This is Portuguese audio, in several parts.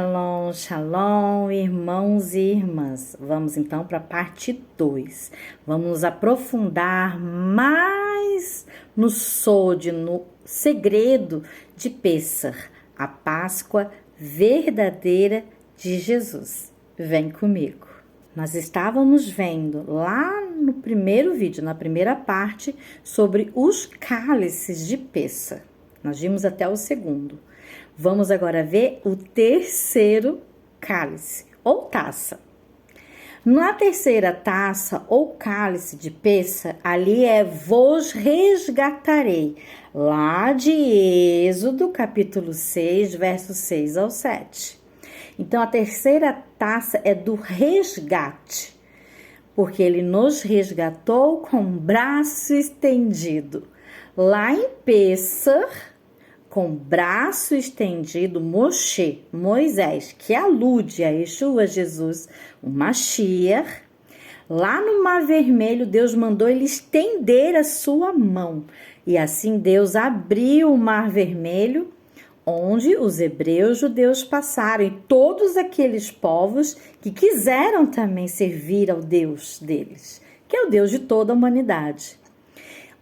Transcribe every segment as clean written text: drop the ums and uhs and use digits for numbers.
Shalom, shalom, irmãos e irmãs. Vamos então para a parte 2. Vamos nos aprofundar mais no segredo de Pêssar, a Páscoa verdadeira de Jesus. Vem comigo. Nós estávamos vendo lá no primeiro vídeo, na primeira parte, sobre os cálices de Pêssar. Nós vimos até o segundo. Vamos agora ver o terceiro cálice ou taça. Na terceira taça ou cálice de Pêssar, ali vos resgatarei, lá de Êxodo, capítulo 6, versos 6 ao 7. Então, a terceira taça é do resgate, porque ele nos resgatou com o braço estendido. Lá em Pêssar, com braço estendido, Moshe, Moisés, que alude a Yeshua, Jesus, o Mashiach, lá no Mar Vermelho, Deus mandou ele estender a sua mão. E assim Deus abriu o Mar Vermelho, onde os hebreus judeus passaram, e todos aqueles povos que quiseram também servir ao Deus deles, que é o Deus de toda a humanidade.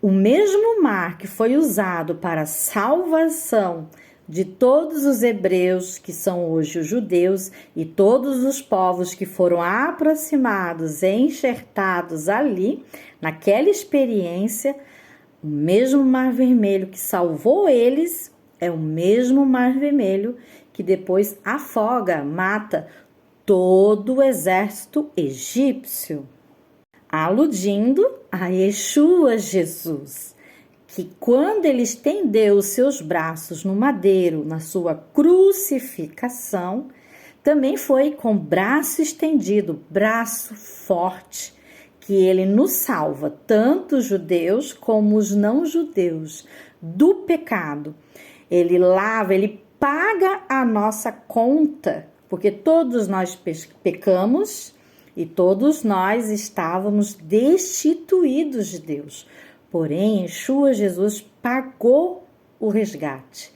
O mesmo mar que foi usado para a salvação de todos os hebreus, que são hoje os judeus, e todos os povos que foram aproximados e enxertados ali, naquela experiência, o mesmo Mar Vermelho que salvou eles, é o mesmo Mar Vermelho que depois afoga, mata todo o exército egípcio. Aludindo a Yeshua, Jesus, que quando ele estendeu os seus braços no madeiro, na sua crucificação, também foi com braço estendido, braço forte, que ele nos salva, tanto os judeus como os não judeus, do pecado. Ele lava, ele paga a nossa conta, porque todos nós pecamos e todos nós estávamos destituídos de Deus. Porém, Yeshua Jesus pagou o resgate.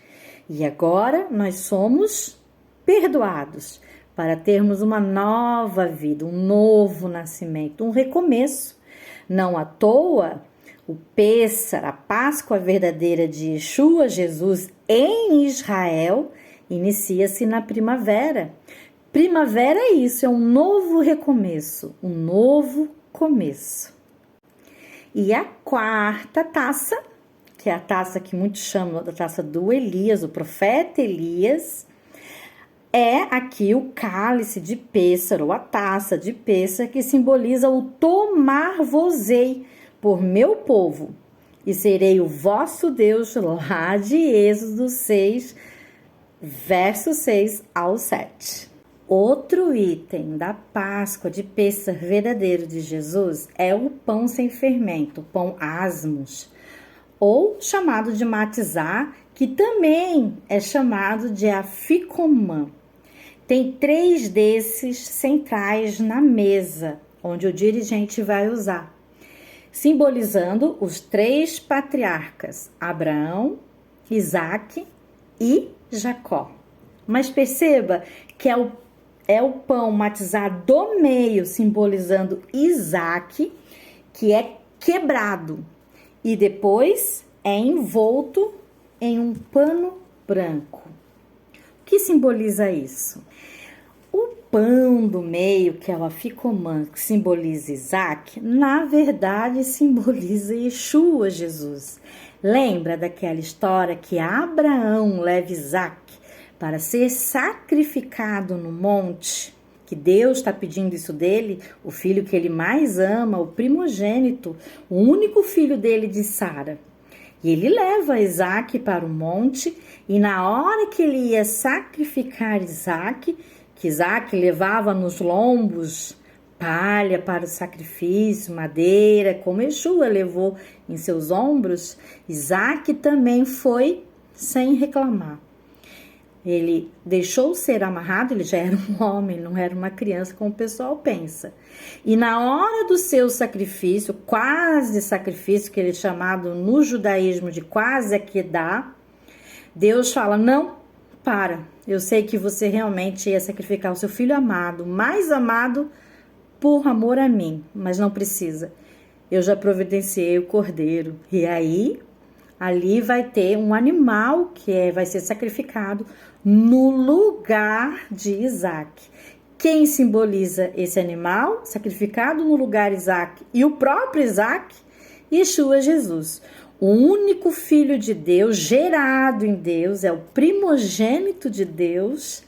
E agora nós somos perdoados para termos uma nova vida, um novo nascimento, um recomeço. Não à toa, o Pêssar, a Páscoa verdadeira de Yeshua Jesus em Israel, inicia-se na primavera. Primavera é isso, é um novo recomeço, um novo começo. E a quarta taça, que é a taça que muitos chamam da taça do Elias, o profeta Elias, é aqui o cálice de Pêssar, ou a taça de Pêssar, que simboliza o tomar-vos-ei por meu povo, e serei o vosso Deus, lá de Êxodo 6, verso 6 ao 7. Outro item da Páscoa de Pêssar verdadeiro de Jesus é o pão sem fermento, o pão asmos, ou chamado de matizá, que também é chamado de aficomã. Tem 3 desses centrais na mesa, onde o dirigente vai usar, simbolizando os 3 patriarcas, Abraão, Isaque e Jacó. Mas perceba que é o pão matizado do meio, simbolizando Isaque, que é quebrado, e depois é envolto em um pano branco. O que simboliza isso? O pão do meio, que é o aficomã, que simboliza Isaque, na verdade simboliza Yeshua, Jesus. Lembra daquela história que Abraão leva Isaque para ser sacrificado no monte, que Deus está pedindo isso dele, o filho que ele mais ama, o primogênito, o único filho dele de Sara. E ele leva Isaque para o monte, e na hora que ele ia sacrificar Isaque, que Isaque levava nos lombos palha para o sacrifício, madeira, como Yeshua levou em seus ombros, Isaque também foi sem reclamar. Ele deixou ser amarrado, ele já era um homem, não era uma criança como o pessoal pensa. E na hora do seu sacrifício, quase sacrifício, que ele é chamado no judaísmo de quase akedah, Deus fala, não, para, Eu sei que você realmente ia sacrificar o seu filho amado, mais amado, por amor a mim, mas não precisa. Eu já providenciei o cordeiro. E aí, ali vai ter um animal que vai ser sacrificado no lugar de Isaac. Quem simboliza esse animal sacrificado no lugar de Isaac e o próprio Isaac? Yeshua Jesus. O único filho de Deus, gerado em Deus, é o primogênito de Deus,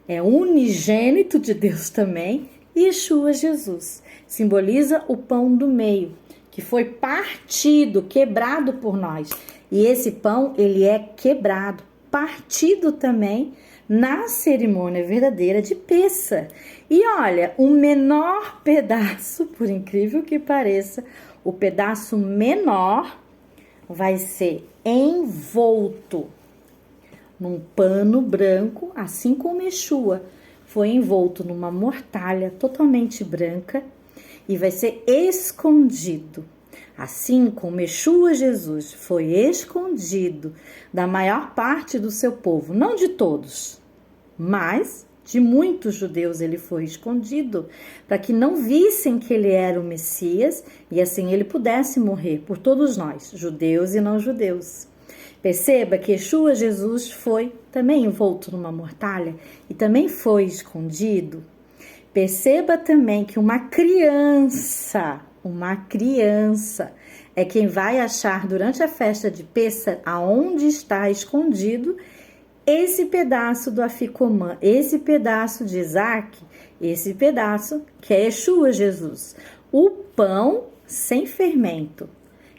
é unigênito de Deus também. Yeshua Jesus simboliza o pão do meio, que foi partido, quebrado por nós. E esse pão, ele é quebrado, partido também na cerimônia verdadeira de Pêssar. E olha, o menor pedaço, por incrível que pareça, o pedaço menor vai ser envolto num pano branco, assim como Yeshua foi envolto numa mortalha totalmente branca e vai ser escondido. Assim como Yeshua Jesus foi escondido da maior parte do seu povo, não de todos, mas de muitos judeus ele foi escondido, para que não vissem que ele era o Messias e assim ele pudesse morrer por todos nós, judeus e não judeus. Perceba que Yeshua Jesus foi também envolto numa mortalha e também foi escondido. Perceba também que uma criança é quem vai achar durante a festa de Pêssar aonde está escondido esse pedaço do Afikoman, esse pedaço de Isaac, esse pedaço que é Yeshua Jesus, o pão sem fermento,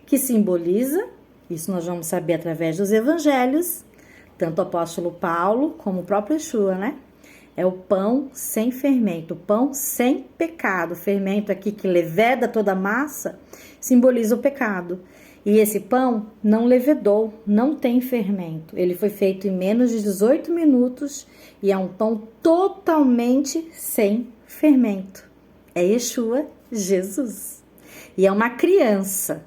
que simboliza, isso nós vamos saber através dos evangelhos, tanto o apóstolo Paulo como o próprio Yeshua, né? É o pão sem fermento, o pão sem pecado. O fermento aqui que leveda toda a massa simboliza o pecado. E esse pão não levedou, não tem fermento. Ele foi feito em menos de 18 minutos e é um pão totalmente sem fermento. É Yeshua Jesus. E é uma criança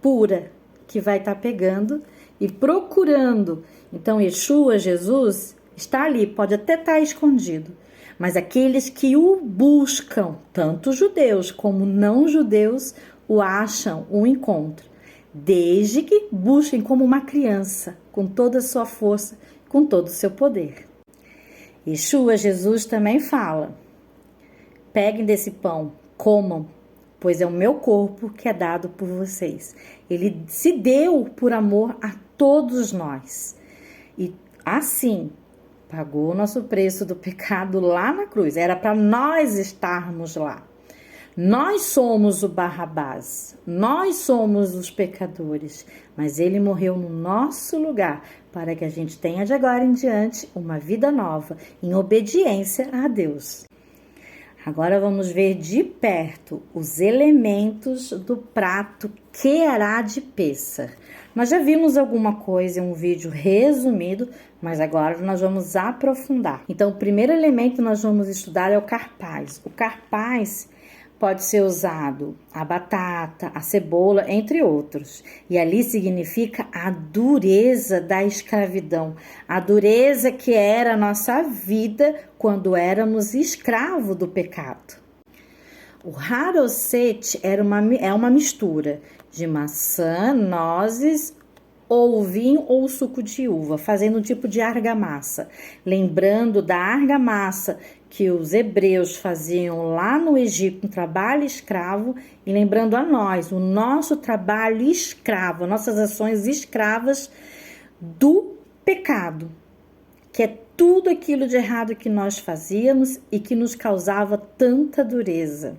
pura que vai estar pegando e procurando. Então, Yeshua Jesus está ali, pode até estar escondido, mas aqueles que o buscam, tanto judeus como não judeus, o acham, o encontram, desde que busquem como uma criança, com toda a sua força, com todo o seu poder. Yeshua Jesus também fala: peguem desse pão, comam, pois é o meu corpo que é dado por vocês. Ele se deu por amor a todos nós. E assim, pagou o nosso preço do pecado lá na cruz. Era para nós estarmos lá. Nós somos o Barrabás. Nós somos os pecadores. Mas ele morreu no nosso lugar para que a gente tenha de agora em diante uma vida nova, em obediência a Deus. Agora vamos ver de perto os elementos do prato Queará de Pêssar. Nós já vimos alguma coisa em um vídeo resumido, mas agora nós vamos aprofundar. Então, o primeiro elemento que nós vamos estudar é o carpaz. O carpaz pode ser usado a batata, a cebola, entre outros. E ali significa a dureza da escravidão, a dureza que era a nossa vida quando éramos escravos do pecado. O haroset é uma mistura de maçã, nozes, ou vinho ou suco de uva, fazendo um tipo de argamassa. Lembrando da argamassa que os hebreus faziam lá no Egito, um trabalho escravo, e lembrando a nós, o nosso trabalho escravo, nossas ações escravas do pecado, que é tudo aquilo de errado que nós fazíamos e que nos causava tanta dureza.